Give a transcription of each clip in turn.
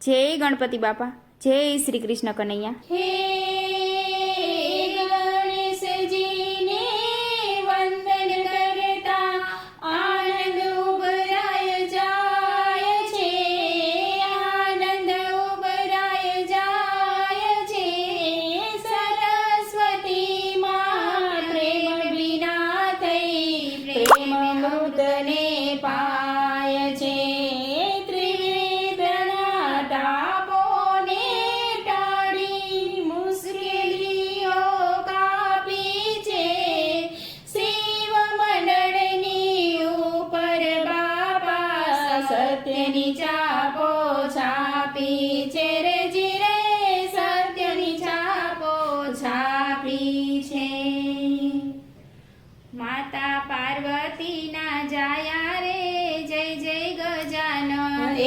જય ગણપતિ બાપા, જય શ્રી કૃષ્ણ કનૈયા. હે ગણેશજીને વંદન કરતા આનંદ ઉભરાય જાય છે, આનંદ ઉભરાય જાય છે. સરસ્વતી માં પ્રેમ વિના થઈ પ્રેમ મૃતને પાય છે. સત્યની ચાપો છાપી છે રે જીરે, સત્યની ચાપો છાપી છે. માતા પાર્વતીના જાયા રે જય જય ગજાનન.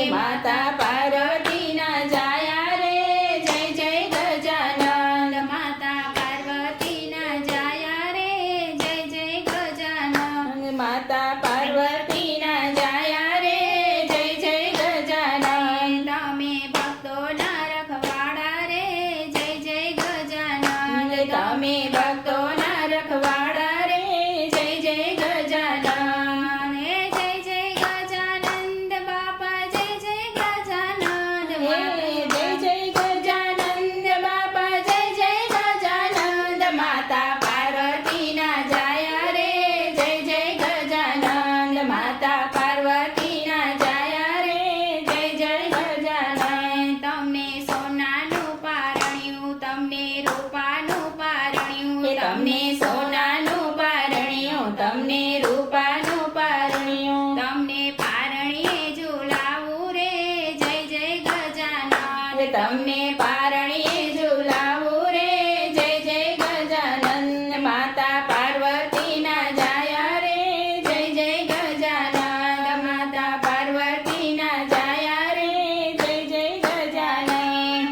એ માતા પાર્વતીના જાયા રે જય જય ગજાનન. માતા પાર્વતીના જાયા રે જય જય ગજાનન. માતા પાર્વતીના જાયા તમે ભક્તોના રખવાડા રે જય જય ગજાનન. હે જય જય ગજાનંદ બાપા જય જય ગજાનન. હે જય જય ગજાનંદ બાપા જય જય ગજાનંદ. માતા પાર્વતીના જાયા રે જય જય ગજાનંદ. માતા પાર્વતીના જાયા રે જય જય ગજાનન. તમને સોનાનું પારણ્યું, તમને રૂપાનું તમને સોનાનું પારણ્યું, તમને રૂપાનું પારણ્યું, તમને પારણીએ ઝુલાવું રે જય જય ગજાનન. તમને પારણીએ ઝુલાવું રે જય જય ગજાનન. માતા પાર્વતીના જાયા રે જય જય ગજાનન. માતા પાર્વતીના જાયા રે જય જય ગજાનન.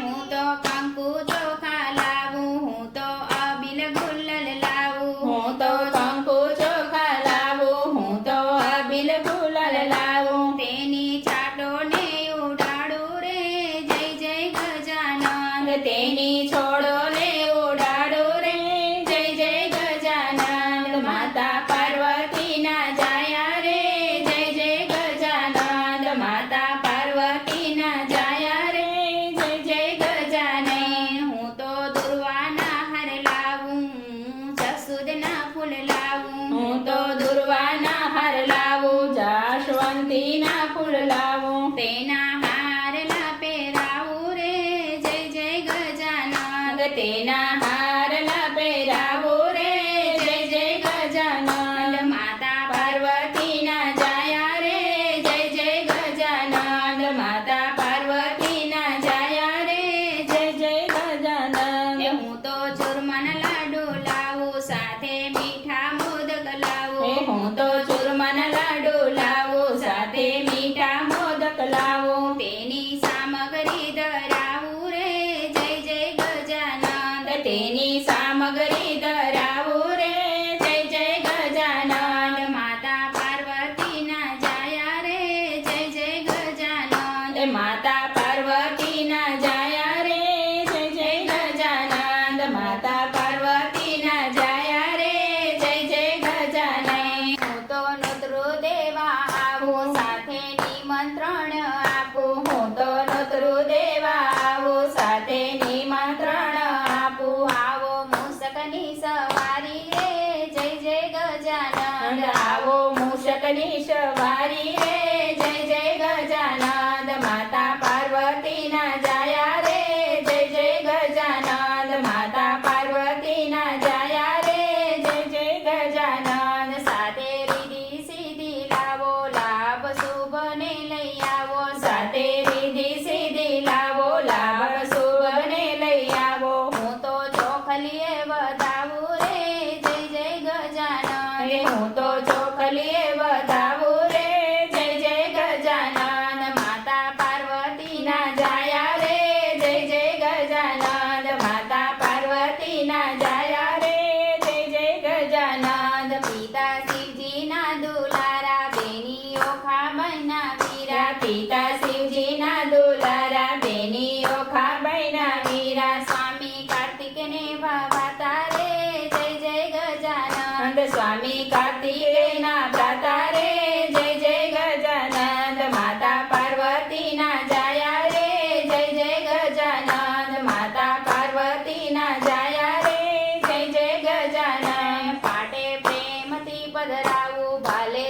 હું તો કંકુ ચોખા લાવું, હું તો અબીલ ગુલાલ લાવું, હું તો કંકુ ચોખા લાવું, હું તો અબીલ ગુલાલ લાવું. તેની છાટોને ઉડાડું રે જય જય ગજાનન. તેની છોડોને ઉડાડું રે જય જય ગજાનન. માતા પાર્વતીના જાયા રે જય જય ગજાનન. માતા પાર્વતીના જાયા રે જય જય ગજાનન. હું તો દુર્વાના હાર લાવું, જસુદના ફૂલ લાવું, હું તો દુર્વાના હાર લાવું, જાશવંતીના ફૂલ લાવું. તેના હારલા પહેરાવું રે જય જય ગજાનન. તેના હારલા પહેરાવું રે જય જય ગજાનન. માતા પાર્વતીના જાયા રે જય જય ગજાનન. માતા પાર્વતીના જાયા રે જય જય ગજાનન. હું તો ચૂરમાના લાડુ લાવું, સાથે મીઠા મોદક લાવું. હું તો ચૂરમાના લાડુ લાવું, સાથે મીઠા મોદક લાવું. તેની સામગ્રી ધરાવું રે જય જય ગજાનન. તેની સામગ્રી ધરાવું રે જય જય ગજાનન. માતા પાર્વતીના જાયા રે જય જય ગજાનન. માતા પાર્વતીના જાયા રે જય જય ગજાનન. માતા પાર્વતીના જાયા રે જય જય ગજાનન. હું તો નોતરું દેવા આવું, સાથે નિમંત્રણ આપું. હું તો નોતરું દેવા આવું, સાથે નિમંત્રણ આપું. આવો મૂષકની સવારી રે જય જય ગજાનન. આવો મૂષકની સવારી રે જય જય ગજાનન. માતા પાર્વતીના જાયા રે જય જય ગજાનન. માતા પાર્વતીના જાયા રે જય જય ગજાનન. સાથે રીધિ સીધી લાવો, લાભ શુભને લઈ આવો. સાથે રીધિ સીધી લાવો, લાભ શુભને લઈ આવો. હું તો ચોખલીએ વધાવું રે જય જય ગજાનન. હું તો ચોખલીએ વધાવું રે જય જય ગજાનન. માતા પાર્વતીના જાયા રે જય જય ગજાનન. માતા પાર્વતીના જાયા રે જય જય ગજાનન. પિતા શિવજીના દુલારા બેની ઓખા બનાવી રા. પિતા શિવજીના દુલારા ભાલે